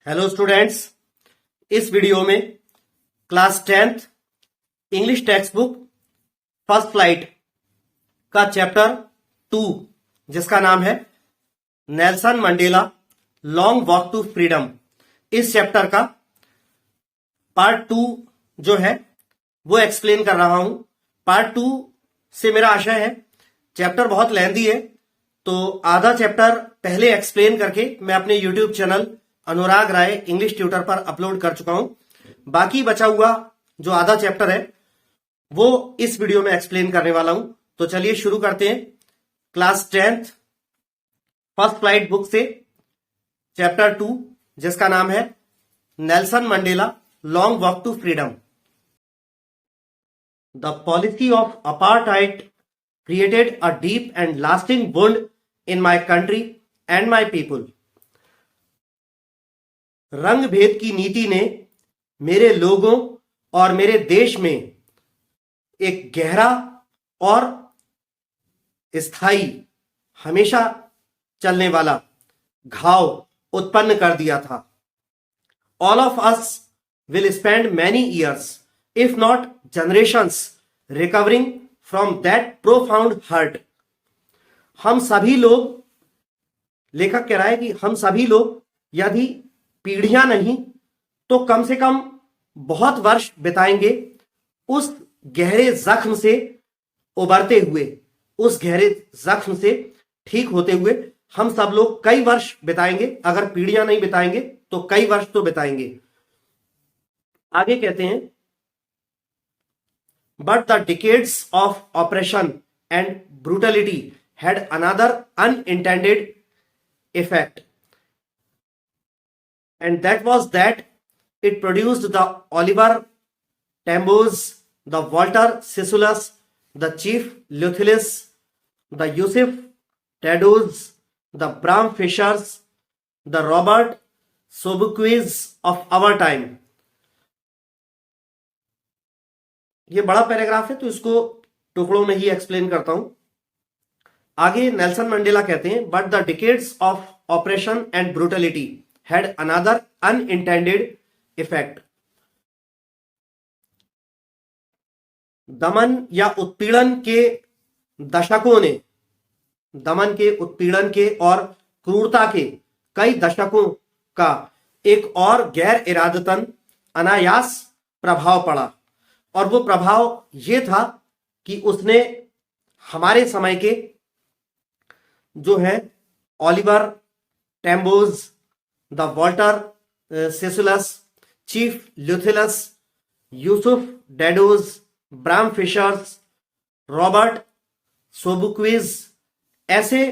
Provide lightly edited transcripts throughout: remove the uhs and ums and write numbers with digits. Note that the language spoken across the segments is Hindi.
हेलो स्टूडेंट्स, इस वीडियो में class 10th English text book first flight का चैप्टर 2 जिसका नाम है Nelson Mandela long walk to freedom, इस चैप्टर का पार्ट 2 जो है वो एक्सप्लेन कर रहा हूं। पार्ट 2 से मेरा आशय है, चैप्टर बहुत लेंथी है तो आधा चैप्टर पहले एक्सप्लेन करके मैं अपने यूट्यूब चैनल अनुराग राय इंग्लिश ट्यूटर पर अपलोड कर चुका हूं। बाकी बचा हुआ जो आधा चैप्टर है वो इस वीडियो में एक्सप्लेन करने वाला हूं। तो चलिए शुरू करते हैं class 10th first flight book से चैप्टर 2 जिसका नाम है Nelson Mandela long walk to freedom. The policy of apartheid created a deep and lasting wound in my country and my people. रंग भेद की नीति ने मेरे लोगों और मेरे देश में एक गहरा और स्थायी, हमेशा चलने वाला घाव उत्पन्न कर दिया था। All of us will spend many years, if not generations, recovering from that profound hurt. हम सभी लोग, लेखक कह रहा है कि हम सभी लोग यदि पीढ़ियां नहीं तो कम से कम बहुत वर्ष बिताएंगे उस गहरे जख्म से उबरते हुए, उस गहरे जख्म से ठीक होते हुए। हम सब लोग कई वर्ष बिताएंगे, अगर पीढ़ियां नहीं बिताएंगे तो कई वर्ष तो बिताएंगे। आगे कहते हैं, but the decades of oppression and brutality had another unintended effect, and that was that it produced the Oliver Tambo's, the Walter Sissulus, the Chief Luthilus, the Yusuf Tados, the Bram Fishers, the Robert Sobuquis of our time. ये बड़ा पैराग्राफ है तो इसको टुकड़ों में ही एक्सप्लेन करता हूं। आगे नेल्सन मंडेला कहते हैं, but the decades of operation and brutality had another unintended effect. दमन या उत्पीड़न के दशकों ने, दमन के, उत्पीड़न के और क्रूरता के कई दशकों का एक और गैर इरादतन अनायास प्रभाव पड़ा, और वो प्रभाव ये था कि उसने हमारे समय के जो है Oliver Tambos, the Walter Sisulus, Chief Luthulis, Yusuf Dadoos, Bram Fischers, Robert Sobukwes, ऐसे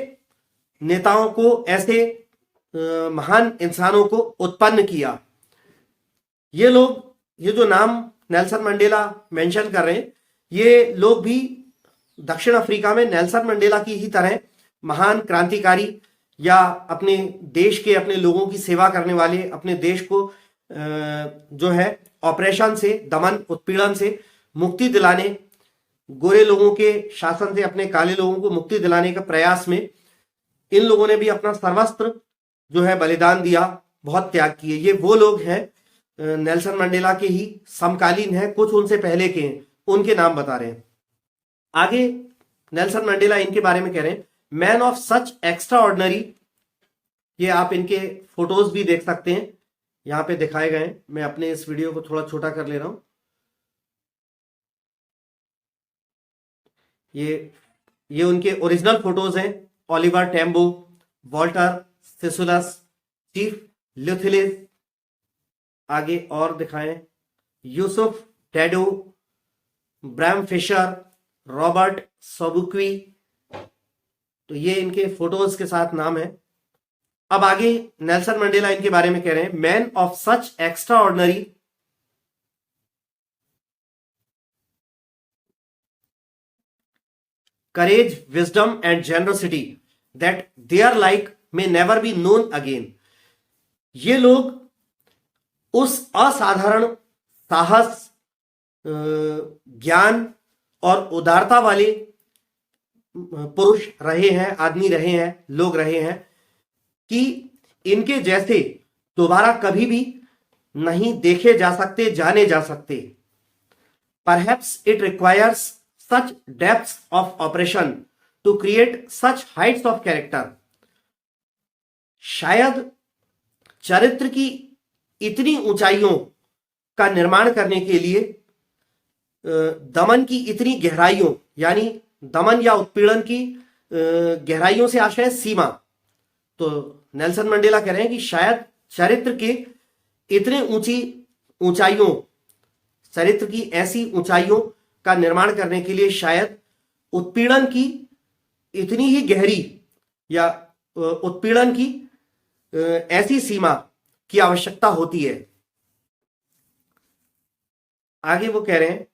नेताओं को, ऐसे महान इंसानों को उत्पन्न किया। ये लोग, ये जो नाम नेल्सन मंडेला मेंशन कर रहे हैं, ये लोग भी दक्षिण अफ्रीका में नेल्सन मंडेला की ही तरह महान क्रांतिकारी या अपने देश के, अपने लोगों की सेवा करने वाले, अपने देश को जो है ऑपरेशन से, दमन उत्पीड़न से मुक्ति दिलाने, गोरे लोगों के शासन से अपने काले लोगों को मुक्ति दिलाने के प्रयास में इन लोगों ने भी अपना सर्वस्त्र जो है बलिदान दिया, बहुत त्याग किए। ये वो लोग हैं, नेल्सन मंडेला के ही समकालीन हैं, कुछ उनसे पहले के हैं, उनके नाम बता रहे हैं। आगे नेल्सन मंडेला इनके बारे में कह रहे हैं, man of such extra ordinary. ये आप इनके फोटोज भी देख सकते हैं, यहां पे दिखाए गए हैं। मैं अपने इस वीडियो को थोड़ा छोटा कर ले रहा हूं। ये उनके ओरिजिनल फोटोज हैं, Oliver Tambo, Walter Sisulus, chief ल्यूथिलिस। आगे और दिखाएं, यूसुफ टैडो, ब्राम फिशर, रॉबर्ट सोबुक्वी। तो ये इनके फोटोज के साथ नाम है। अब आगे नेल्सन मंडेला इनके बारे में कह रहे हैं, man of such extraordinary courage, wisdom and generosity that their like may never be known again. ये लोग उस असाधारण साहस, ज्ञान और उदारता वाले पुरुष रहे हैं, आदमी रहे हैं, लोग रहे हैं कि इनके जैसे दोबारा कभी भी नहीं देखे जा सकते, जाने जा सकते। Perhaps it requires such depths of operation to create such heights of character. शायद चरित्र की इतनी ऊंचाइयों का निर्माण करने के लिए दमन की इतनी गहराइयों, यानी दमन या उत्पीड़न की गहराइयों से आशय सीमा। तो नेल्सन मंडेला कह रहे हैं कि शायद चरित्र के इतने ऊंचाइयों, चरित्र की ऐसी ऊंचाइयों का निर्माण करने के लिए शायद उत्पीड़न की इतनी ही गहरी या उत्पीड़न की ऐसी सीमा की आवश्यकता होती है। आगे वो कह रहे हैं,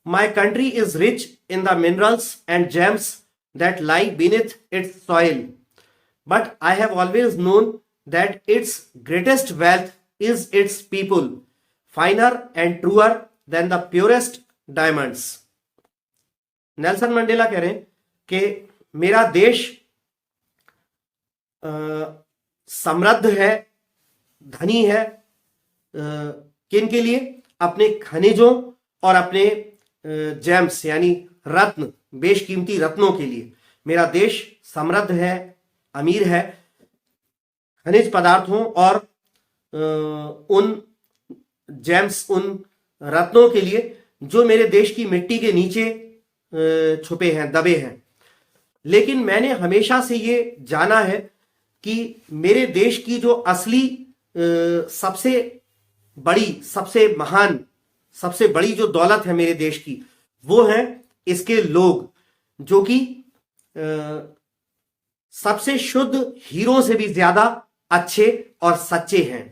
My country is rich in the minerals and gems that lie beneath its soil, but I have always known that its greatest wealth is its people, finer and truer than the purest diamonds. Nelson Mandela कह रहे हैं कि मेरा देश समृद्ध है, धनी है, किन के लिए? अपने खनिजों और अपने जेम्स यानी रत्न, बेशकीमती रत्नों के लिए। मेरा देश समृद्ध है, अमीर है खनिज पदार्थों और उन जेम्स, उन रत्नों के लिए जो मेरे देश की मिट्टी के नीचे छुपे हैं, दबे हैं। लेकिन मैंने हमेशा से ये जाना है कि मेरे देश की जो असली सबसे बड़ी, सबसे महान, सबसे बड़ी जो दौलत है मेरे देश की, वो है इसके लोग, जो कि सबसे शुद्ध हीरो से भी ज्यादा अच्छे और सच्चे हैं।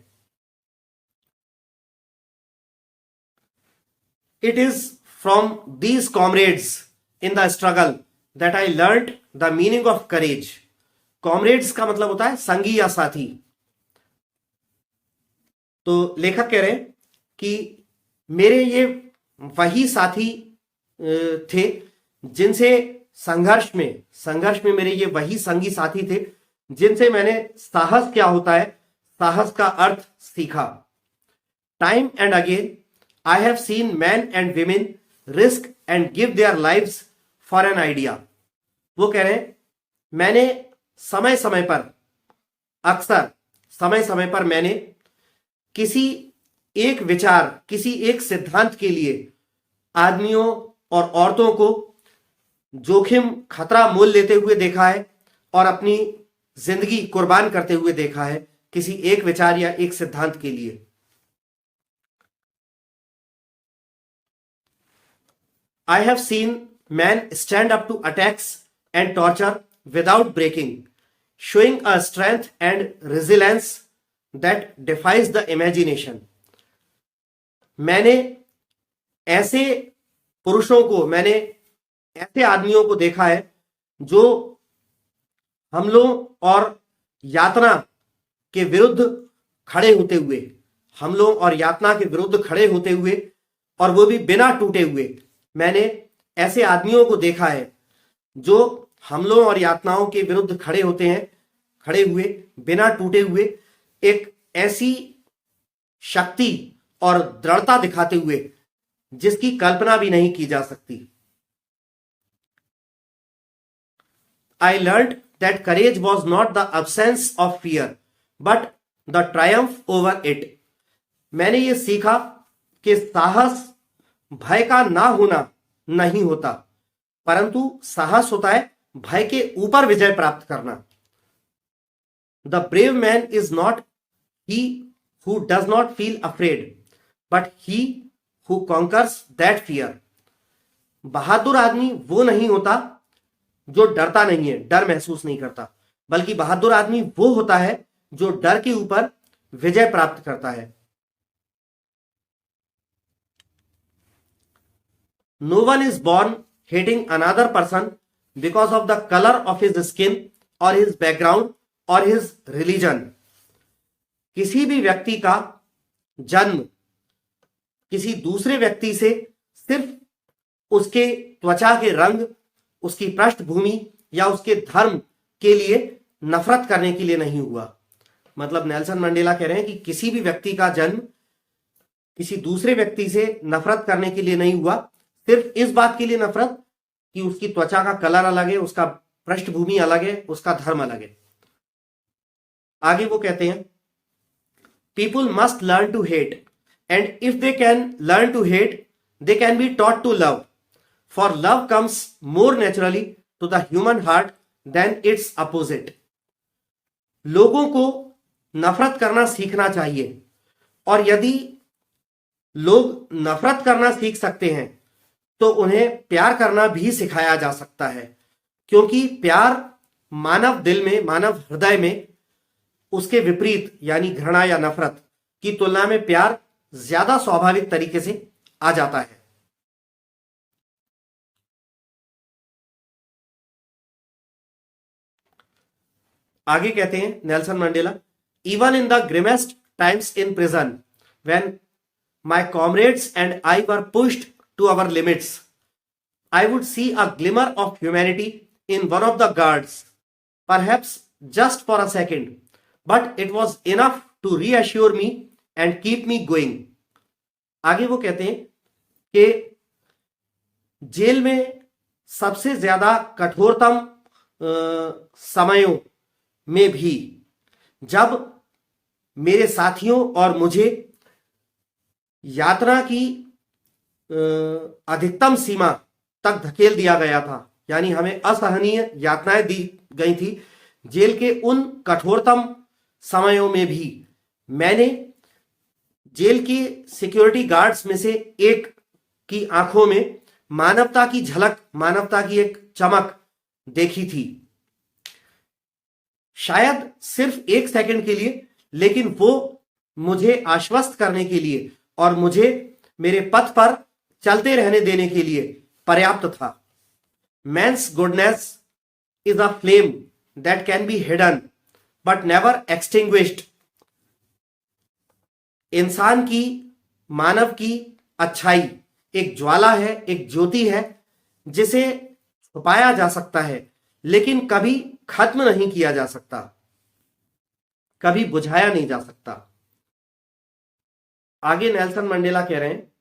It is from these comrades in the struggle that I learned the meaning of courage. Comrades का मतलब होता है संगी या साथी। तो लेखक कह रहे हैं कि मेरे ये वही साथी थे जिनसे संघर्ष में मेरे ये वही संगी साथी थे जिनसे मैंने साहस क्या होता है, साहस का अर्थ सीखा। Time and again I have seen man and women risk and give their lives for an idea. वो कह रहे हैं मैंने समय समय पर, अक्सर समय समय पर मैंने किसी एक विचार, किसी एक सिद्धांत के लिए आदमियों और औरतों को जोखिम, खतरा मोल लेते हुए देखा है और अपनी जिंदगी कुर्बान करते हुए देखा है किसी एक विचार या एक सिद्धांत के लिए। I have seen men stand up to attacks and torture without breaking, showing a strength and resilience that defies the imagination. मैंने ऐसे पुरुषों को, मैंने ऐसे आदमियों को देखा है जो हमलों और यातना के विरुद्ध खड़े होते हुए, हमलों और यातना के विरुद्ध खड़े होते हुए, और वो भी बिना टूटे हुए। मैंने ऐसे आदमियों को देखा है जो हमलों और यातनाओं के विरुद्ध खड़े होते हैं, खड़े हुए बिना टूटे हुए, एक ऐसी शक्ति और दृढ़ता दिखाते हुए जिसकी कल्पना भी नहीं की जा सकती। I learned that courage was not the absence of fear, but the triumph over it. मैंने ये सीखा कि साहस भय का ना होना नहीं होता, परंतु साहस होता है भय के ऊपर विजय प्राप्त करना। The brave man is not he who does not feel afraid, but he who conquers that fear. बहादुर आदमी वो नहीं होता जो डरता नहीं है, डर महसूस नहीं करता, बल्कि बहादुर आदमी वो होता है जो डर के ऊपर विजय प्राप्त करता है। No one is born hating another person because of the color of his skin or his background or his religion. किसी भी व्यक्ति का जन्म किसी दूसरे व्यक्ति से सिर्फ उसके त्वचा के रंग, उसकी पृष्ठभूमि या उसके धर्म के लिए नफरत करने के लिए नहीं हुआ। मतलब नेल्सन मंडेला कह रहे हैं कि किसी भी व्यक्ति का जन्म किसी दूसरे व्यक्ति से नफरत करने के लिए नहीं हुआ, सिर्फ इस बात के लिए नफरत कि उसकी त्वचा का कलर अलग है, उसका पृष्ठभूमि अलग है, उसका धर्म अलग है। आगे वो कहते हैं people must learn to hate and if they can learn to hate they can be taught to love, for love comes more naturally to the human heart than its opposite. लोगों को नफरत करना सीखना चाहिए, और यदि लोग नफरत करना सीख सकते हैं तो उन्हें प्यार करना भी सिखाया जा सकता है, क्योंकि प्यार मानव दिल में, मानव हृदय में उसके विपरीत यानी घृणा या नफरत की तुलना में प्यार ज्यादा स्वाभाविक तरीके से आ जाता है। आगे कहते हैं Nelson Mandela, even in the grimmest times in prison when my comrades and I were pushed to our limits, I would see a glimmer of humanity in one of the guards, perhaps just for a second, but it was enough to reassure me and keep me going. आगे वो कहते हैं कि जेल में सबसे ज्यादा कठोरतम समयों में भी जब मेरे साथियों और मुझे यातना की अधिकतम सीमा तक धकेल दिया गया था, यानी हमें असहनीय यातनाएं दी गई थी, जेल के उन कठोरतम समयों में भी मैंने जेल की सिक्योरिटी गार्ड्स में से एक की आंखों में मानवता की झलक, मानवता की एक चमक देखी थी। शायद सिर्फ एक सेकंड के लिए, लेकिन वो मुझे आश्वस्त करने के लिए और मुझे मेरे पथ पर चलते रहने देने के लिए पर्याप्त था। Man's goodness is a flame that can be hidden but never extinguished. इंसान की, मानव की अच्छाई एक ज्वाला है, एक ज्योति है जिसे छुपाया जा सकता है लेकिन कभी खत्म नहीं किया जा सकता, कभी बुझाया नहीं जा सकता। आगे नेल्सन मंडेला कह रहे हैं,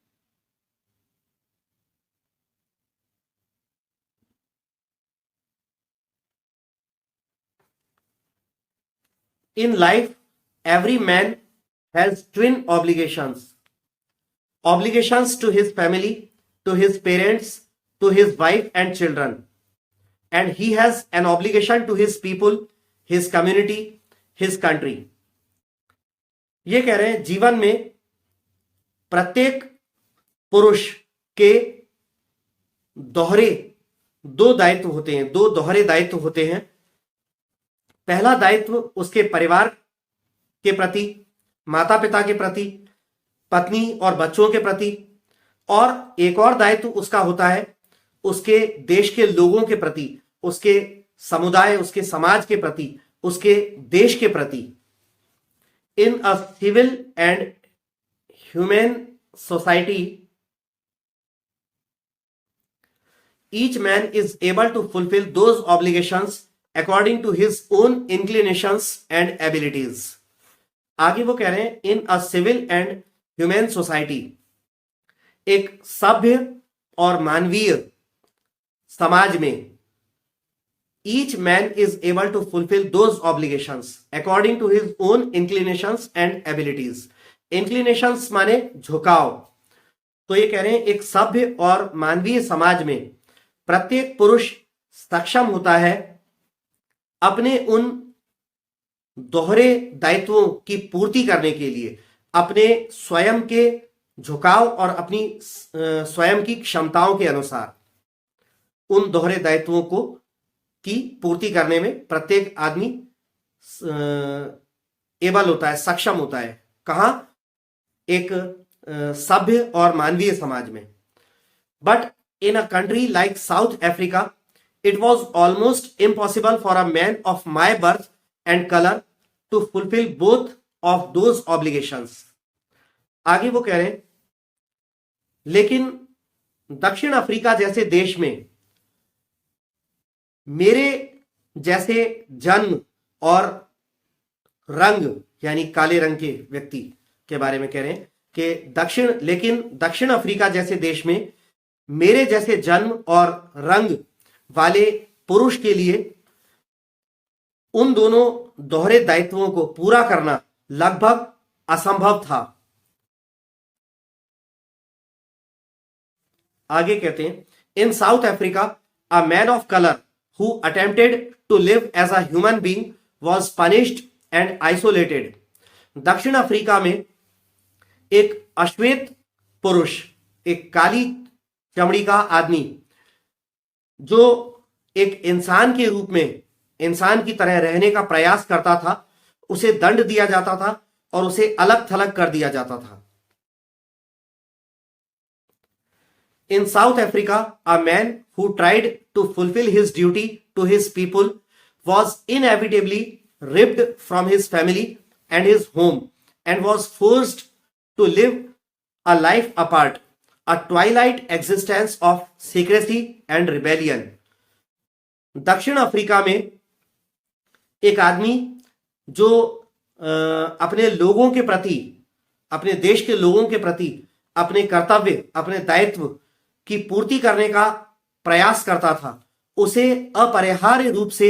in life every man has twin obligations, obligations to his family, to his parents, to his wife and children, and he has an obligation to his people, his community, his country। ये कह रहे हैं जीवन में प्रत्येक पुरुष के दोहरे दो दायित्व होते हैं, दो दोहरे दायित्व होते हैं। पहला दायित्व उसके परिवार के प्रति, माता पिता के प्रति, पत्नी और बच्चों के प्रति, और एक और दायित्व उसका होता है उसके देश के लोगों के प्रति, उसके समुदाय, उसके समाज के प्रति, उसके देश के प्रति। In a civil and human society each man is able to fulfil those obligations according to his own inclinations and abilities. आगे वो कह रहे हैं in a civil and human society, एक सभ्य और मानवीय समाज में, each man is able to fulfil those obligations according to his own inclinations and abilities. Inclinations माने झुकाव। तो ये कह रहे हैं एक सभ्य और मानवीय समाज में प्रत्येक पुरुष सक्षम होता है अपने उन दोहरे दायित्वों की पूर्ति करने के लिए, अपने स्वयं के झुकाव और अपनी स्वयं की क्षमताओं के अनुसार उन दोहरे दायित्वों को की पूर्ति करने में प्रत्येक आदमी एबल होता है, सक्षम होता है। कहां? एक सभ्य और मानवीय समाज में। But in a country like South Africa it was almost impossible for a man of my birth and colour to fulfil both of those obligations. आगे वो कह रहे हैं लेकिन दक्षिण अफ्रीका जैसे देश में मेरे जैसे जन्म और रंग यानी काले रंग के व्यक्ति के बारे में कह रहे हैं कि लेकिन दक्षिण अफ्रीका जैसे देश में मेरे जैसे जन्म और रंग वाले पुरुष के लिए उन दोनों दोहरे दायित्वों को पूरा करना लगभग असंभव था। आगे कहते हैं, in South Africa a man of colour who attempted to live as a human being was punished and isolated. दक्षिण अफ्रीका में एक अश्वेत पुरुष, एक काली चमड़ी का आदमी जो एक इंसान के रूप में इंसान की तरह रहने का प्रयास करता था, उसे दंड दिया जाता था और उसे अलग थलग कर दिया जाता था। In South Africa, a man who tried to fulfill his duty to his people was inevitably ripped from his family and his home and was forced to live a life apart, a twilight existence of secrecy and rebellion. दक्षिण अफ्रीका में एक आदमी जो अपने लोगों के प्रति, अपने देश के लोगों के प्रति अपने कर्तव्य, अपने दायित्व की पूर्ति करने का प्रयास करता था, उसे अपरिहार्य रूप से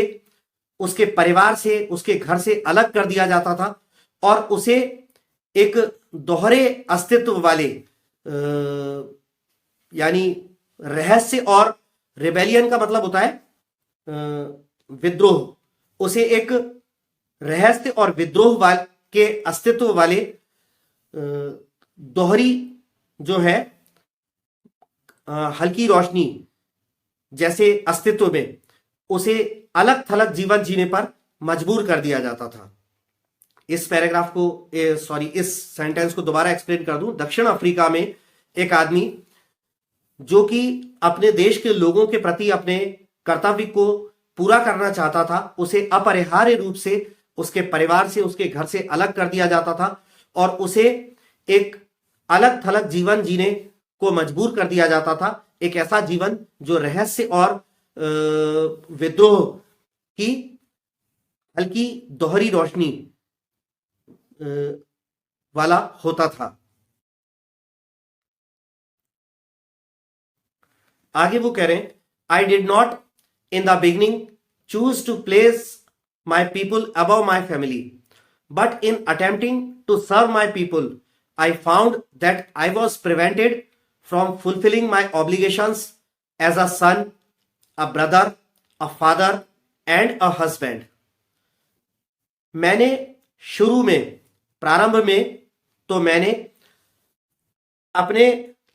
उसके परिवार से, उसके घर से अलग कर दिया जाता था और उसे एक दोहरे अस्तित्व वाले यानी रहस्य, और रिबेलियन का मतलब होता है विद्रोह, उसे एक रहस्य और विद्रोह के अस्तित्व वाले दोहरी जो है हल्की रोशनी जैसे अस्तित्व में उसे अलग थलग जीवन जीने पर मजबूर कर दिया जाता था। इस पैराग्राफ को इस सेंटेंस को दोबारा एक्सप्लेन कर दूं। दक्षिण अफ्रीका में एक आदमी जो कि अपने देश के लोगों के प्रति अपने कर्तव्य को पूरा करना चाहता था, उसे अपरिहार्य रूप से उसके परिवार से, उसके घर से अलग कर दिया जाता था और उसे एक अलग थलग जीवन जीने को मजबूर कर दिया जाता था। एक ऐसा जीवन जो रहस्य और विद्रोह की हल्की दोहरी रोशनी वाला होता था। आगे वो कह रहे हैं, I did not in the beginning choose to place my people above my family, but in attempting to serve my people I found that I was prevented from fulfilling my obligations as a son, a brother, a father and a husband. मैंने शुरू में, प्रारंभ में तो मैंने अपने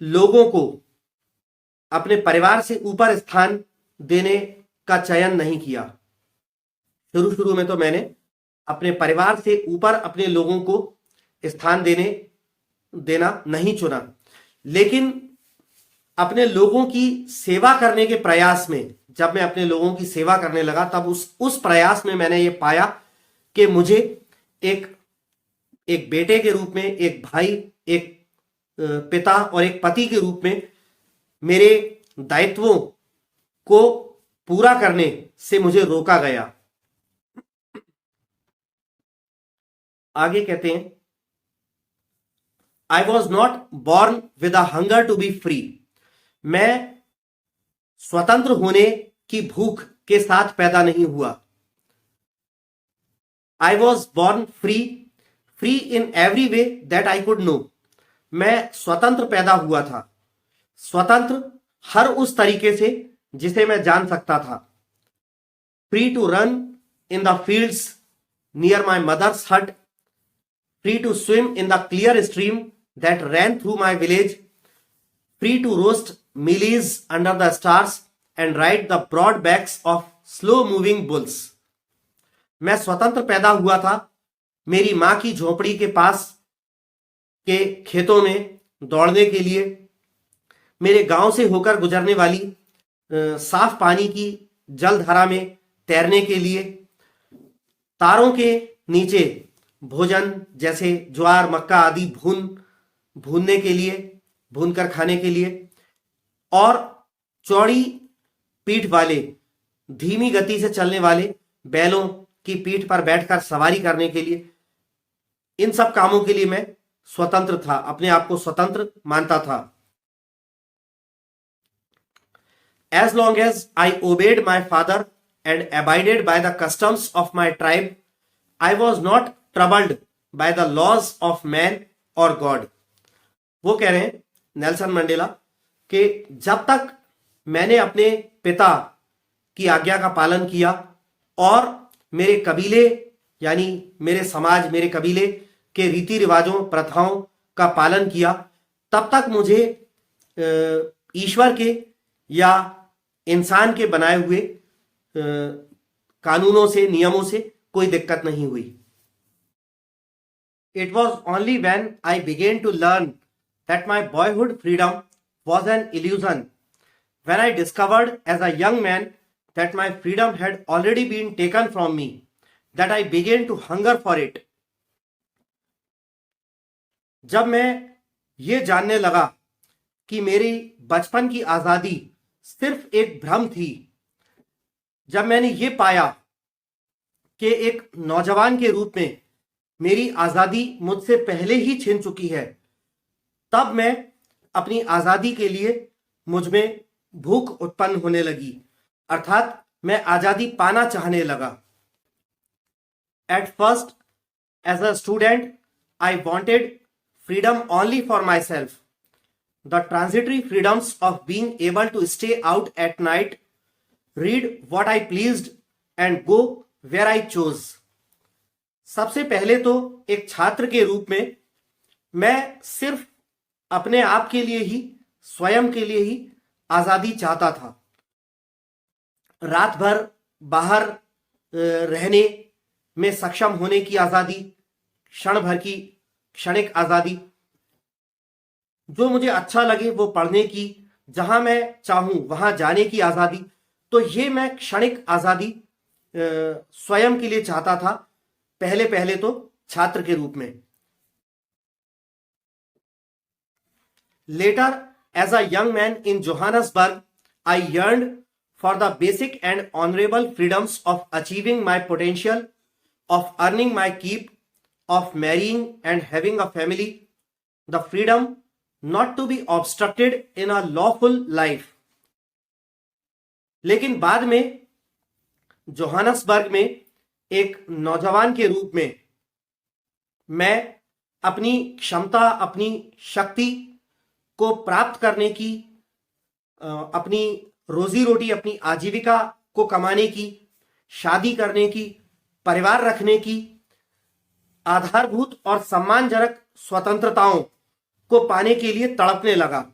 लोगों को अपने परिवार से ऊपर स्थान देने का चयन नहीं किया। शुरू में तो मैंने अपने परिवार से ऊपर अपने लोगों को स्थान देना नहीं चुना, लेकिन अपने लोगों की सेवा करने के प्रयास में, जब मैं अपने लोगों की सेवा करने लगा, तब उस प्रयास में मैंने ये पाया कि मुझे एक बेटे के रूप में, एक भाई, एक पिता और एक पति के रूप में मेरे दायित्वों को पूरा करने से मुझे रोका गया। आगे कहते हैं, I was not born with a hunger to be free. मैं स्वतंत्र होने की भूख के साथ पैदा नहीं हुआ। I was born free in every way that I could know. मैं स्वतंत्र पैदा हुआ था, स्वतंत्र हर उस तरीके से जिसे मैं जान सकता था। Free to run in the fields near my mother's hut, free to swim in the clear stream that ran through my village, free to roast mealies under the stars and ride the broad backs of slow moving bulls. मैं स्वतंत्र पैदा हुआ था मेरी मां की झोपड़ी के पास के खेतों में दौड़ने के लिए, मेरे गांव से होकर गुजरने वाली साफ पानी की जलधारा में तैरने के लिए, तारों के नीचे भोजन जैसे ज्वार, मक्का आदि भूनने के लिए, भूनकर खाने के लिए, और चौड़ी पीठ वाले, धीमी गति से चलने वाले बैलों की पीठ पर बैठकर सवारी करने के लिए, इन सब कामों के लिए मैं स्वतंत्र था, अपने आप को स्वतंत्र मानता था। As long as I obeyed my father and abided by the customs of my tribe, I was not troubled by the laws of man or God. वो कह रहे हैं नेल्सन मंडेला कि जब तक मैंने अपने पिता की आज्ञा का पालन किया और मेरे कबीले यानी मेरे समाज, मेरे कबीले के रीति रिवाजों, प्रथाओं का पालन किया, तब तक मुझे ईश्वर के या इंसान के बनाए हुए कानूनों से, नियमों से कोई दिक्कत नहीं हुई। It was only when I began to learn that my boyhood freedom was an illusion, when I discovered as a young man that my freedom had already been taken from me, that I began to hunger for it. जब मैं ये जानने लगा कि मेरी बचपन की आजादी सिर्फ एक भ्रम थी, जब मैंने ये पाया कि एक नौजवान के रूप में मेरी आजादी मुझसे पहले ही छिन चुकी है, तब मैं अपनी आजादी के लिए मुझ में भूख उत्पन्न होने लगी, अर्थात मैं आजादी पाना चाहने लगा। At first as a student I wanted freedom only for myself, the transitory freedoms of being able to stay out at night, read what I pleased and go where I chose. सबसे पहले तो एक छात्र के रूप में मैं सिर्फ अपने आप के लिए ही, स्वयं के लिए ही आजादी चाहता था। रात भर बाहर रहने में सक्षम होने की आजादी, क्षण भर की क्षणिक आजादी, जो मुझे अच्छा लगे वो पढ़ने की, जहां मैं चाहूं वहां जाने की आजादी, तो ये मैं क्षणिक आजादी स्वयं के लिए चाहता था, पहले पहले तो छात्र के रूप में। Later as a young man in Johannesburg I yearned for the basic and honourable freedoms of achieving my potential, of earning my keep, of marrying and having a family, the freedom not to be obstructed in a lawful life. लेकिन बाद में जोहानसबर्ग में एक नौजवान के रूप में मैं अपनी क्षमता, अपनी शक्ति को प्राप्त करने की, अपनी रोजी रोटी, अपनी आजीविका को कमाने की, शादी करने की, परिवार रखने की आधारभूत और सम्मानजनक स्वतंत्रताओं को पाने के लिए तड़पने लगा।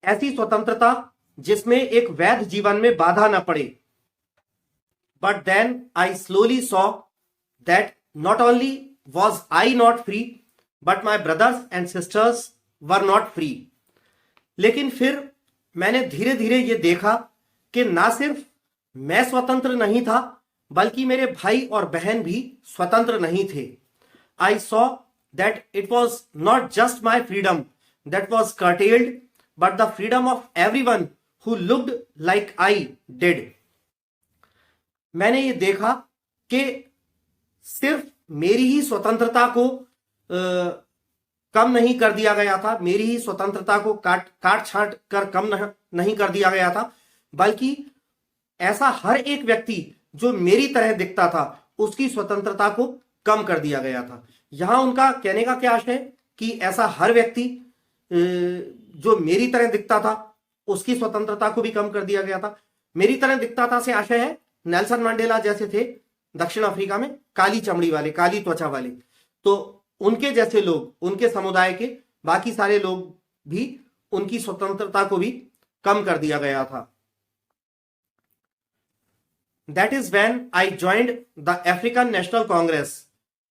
ऐसी स्वतंत्रता जिसमें एक वैध जीवन में बाधा न पड़े। But then I slowly saw that not only was I not free, but my brothers and sisters were not free. लेकिन फिर मैंने धीरे धीरे ये देखा कि ना सिर्फ मैं स्वतंत्र नहीं था, बल्कि मेरे भाई और बहन भी स्वतंत्र नहीं थे। I saw that it was not just my freedom that was curtailed, but the freedom of everyone who looked like I did. मैंने ये देखा कि सिर्फ मेरी ही स्वतंत्रता को कम नहीं कर दिया गया था, मेरी ही स्वतंत्रता को काट छांट कर कम नहीं कर दिया गया था, बल्कि ऐसा हर एक व्यक्ति जो मेरी तरह दिखता था उसकी स्वतंत्रता को कम कर दिया गया था। यहां उनका कहने का क्या आशय है कि ऐसा हर व्यक्ति जो मेरी तरह दिखता था उसकी स्वतंत्रता को भी कम कर दिया गया था। मेरी तरह दिखता था से आशय है नेल्सन मंडेला जैसे थे दक्षिण अफ्रीका में, काली चमड़ी वाले, काली त्वचा वाले, तो उनके जैसे लोग, उनके समुदाय के बाकी सारे लोग भी, उनकी स्वतंत्रता को भी कम कर दिया गया था। That is when I joined the African National Congress,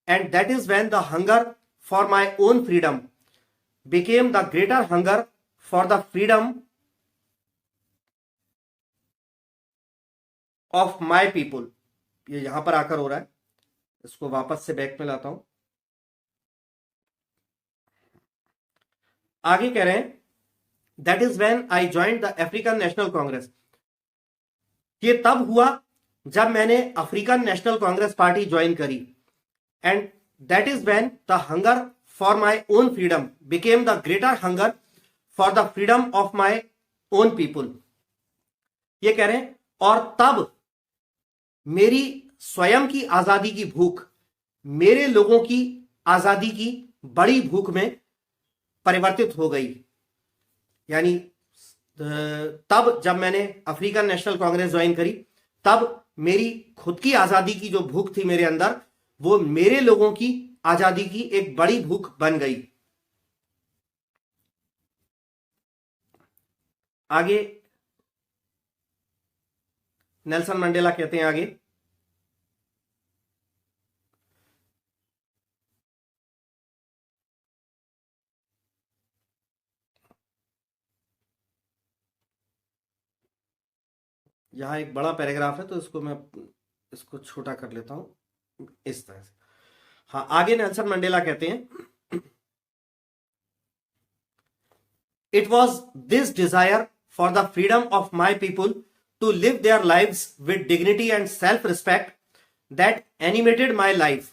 and that is when the hunger for my own freedom became the greater hunger for the freedom of my people. ये यहां पर आकर हो रहा है, इसको वापस से बैक में लाता हूं। आगे कह रहे हैं that is when I joined the African National Congress. ये तब हुआ जब मैंने African National Congress party join करी, and that is when the hunger for my own freedom became the greater hunger for the freedom of my own people. ये कह रहे हैं और तब मेरी स्वयं की आजादी की भूख मेरे लोगों की आजादी की बड़ी भूख में परिवर्तित हो गई। यानी तब जब मैंने अफ्रीकन नेशनल कांग्रेस ज्वाइन करी, तब मेरी खुद की आजादी की जो भूख थी मेरे अंदर, वो मेरे लोगों की आजादी की एक बड़ी भूख बन गई। आगे नेल्सन मंडेला कहते हैं, आगे यहां एक बड़ा पैराग्राफ है तो इसको छोटा कर लेता हूं इस तरह से। हाँ, आगे नेल्सन मंडेला कहते हैं, it was this desire for the freedom of my people to live their lives with dignity and self-respect that animated my life,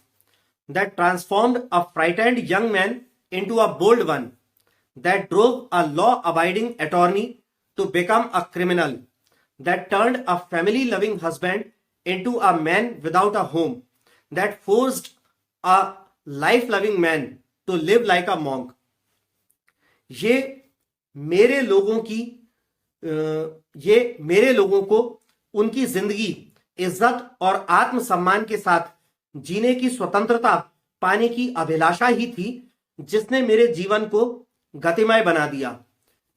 that transformed a frightened young man into a bold one, that drove a law-abiding attorney to become a criminal, that turned a family-loving husband into a man without a home, that forced a life-loving man to live like a monk. ये मेरे लोगों की ये मेरे लोगों को उनकी जिंदगी इज्जत और आत्मसम्मान के साथ जीने की स्वतंत्रता पाने की अभिलाषा ही थी जिसने मेरे जीवन को गतिमय बना दिया,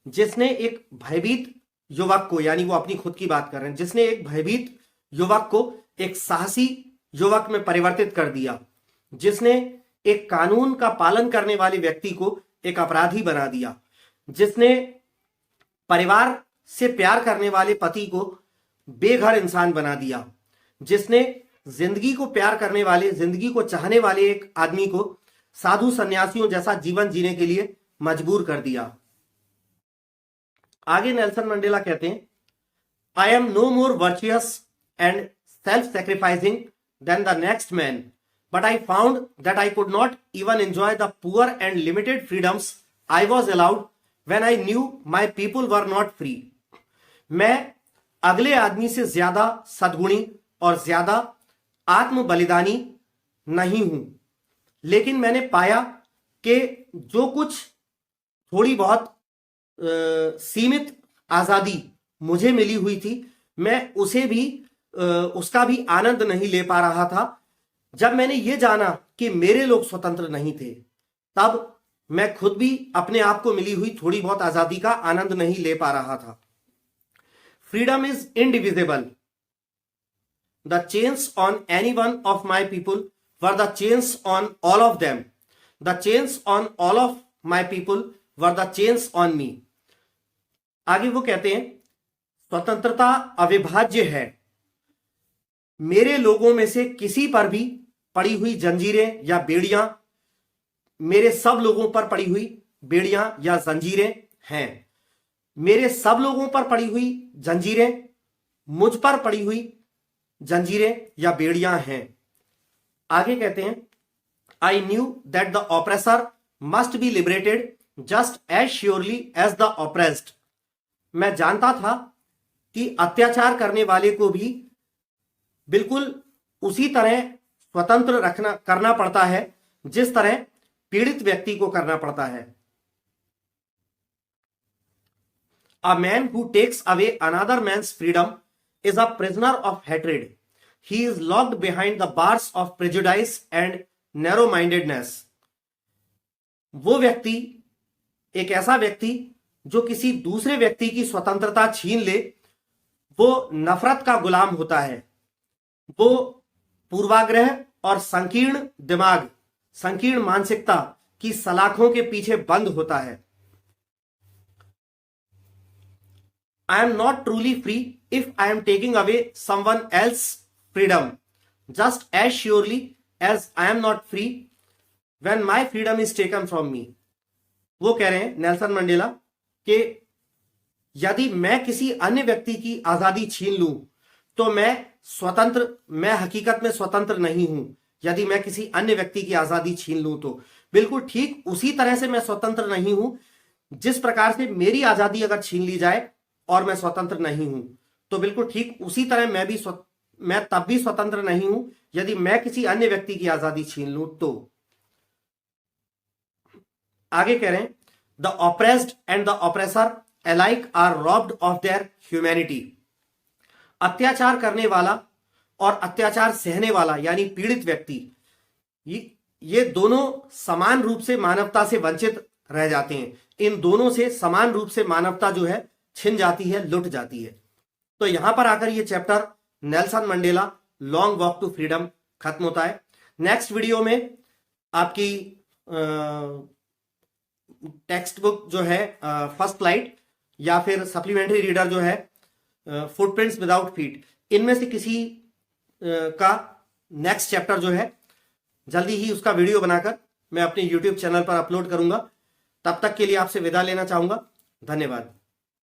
जिसने एक भयभीत युवक को, यानी वो अपनी खुद की बात कर रहे हैं, जिसने एक भयभीत युवक को एक साहसी युवक में परिवर्तित कर दिया, जिसने एक कानून का पालन करने वाले व्यक्ति को एक अपराधी बना दिया, जिसने परिवार से प्यार करने वाले पति को बेघर इंसान बना दिया, जिसने जिंदगी को प्यार करने वाले, जिंदगी को चाहने वाले एक आदमी को साधु सन्यासियों जैसा जीवन जीने के लिए मजबूर कर दिया। आगे नेल्सन मंडेला कहते हैं, I am no more virtuous and self sacrificing than the next man, but I found that I could not even enjoy the poor and limited freedoms I was allowed when I knew my people were not free. मैं अगले आदमी से ज्यादा सद्गुणी और ज्यादा आत्म बलिदानी नहीं हूं, लेकिन मैंने पाया कि जो कुछ थोड़ी बहुत सीमित आजादी मुझे मिली हुई थी, मैं उसका भी आनंद नहीं ले पा रहा था। जब मैंने ये जाना कि मेरे लोग स्वतंत्र नहीं थे, तब मैं खुद भी अपने आप को मिली हुई थोड़ी बहुत आजादी का आनंद नहीं ले पा रहा था। Freedom is indivisible. The chains on any one of my people were the chains on all of them. The chains on all of my people were the chains on me. आगे वो कहते हैं, स्वतंत्रता अविभाज्य है। मेरे लोगों में से किसी पर भी पड़ी हुई जंजीरें या बेड़ियां मेरे सब लोगों पर पड़ी हुई बेड़ियां या जंजीरें हैं। मेरे सब लोगों पर पड़ी हुई जंजीरें मुझ पर पड़ी हुई जंजीरें या बेड़ियां हैं। आगे कहते हैं, I knew that the oppressor must be liberated just as surely as the oppressed. मैं जानता था कि अत्याचार करने वाले को भी बिल्कुल उसी तरह स्वतंत्र करना पड़ता है जिस तरह पीड़ित व्यक्ति को करना पड़ता है। A man who takes away another man's freedom is a prisoner of hatred. He is locked behind the bars of prejudice and narrow-mindedness. वो व्यक्ति, एक ऐसा व्यक्ति जो किसी दूसरे व्यक्ति की स्वतंत्रता छीन ले, वो नफरत का गुलाम होता है। वो पूर्वाग्रह और संकीर्ण दिमाग, संकीर्ण मानसिकता की सलाखों के पीछे बंद होता है। I am not truly free if I am taking away someone else freedom just as surely as I am not free when my freedom is taken from me. वो कह रहे हैं नेल्सन मंडेला कि यदि मैं किसी अन्य व्यक्ति की आजादी छीन लूं तो मैं मैं हकीकत में स्वतंत्र नहीं हूं यदि मैं किसी अन्य व्यक्ति की आजादी छीन लूं तो बिल्कुल ठीक उसी तरह से मैं स्वतंत्र नहीं हूं जिस प्रकार से मेरी आजादी अगर छीन ली जाए और मैं स्वतंत्र नहीं हूं, तो बिल्कुल ठीक उसी तरह मैं तब भी स्वतंत्र नहीं हूं यदि मैं किसी अन्य व्यक्ति की आजादी छीन लूं तो। आगे कह रहे हैं the oppressed and the oppressor alike are robbed of their humanity. अत्याचार करने वाला और अत्याचार सहने वाला यानी पीड़ित व्यक्ति, ये दोनों समान रूप से मानवता से वंचित रह जाते हैं। इन दोनों से समान रूप से मानवता जो है छिन जाती है, लुट जाती है। तो यहां पर आकर ये chapter Nelson Mandela long walk to freedom खत्म होता है। नेक्स्ट वीडियो में आपकी टेक्स्ट बुक जो है फर्स्ट लाइट या फिर सप्लीमेंट्री रीडर जो है फुटप्रिंट्स विदाउट फीट, इनमें से किसी का नेक्स्ट चैप्टर जो है जल्दी ही उसका वीडियो बनाकर मैं अपने YouTube चैनल पर अपलोड करूंगा। तब तक के लिए आपसे विदा लेना चाहूंगा। धन्यवाद।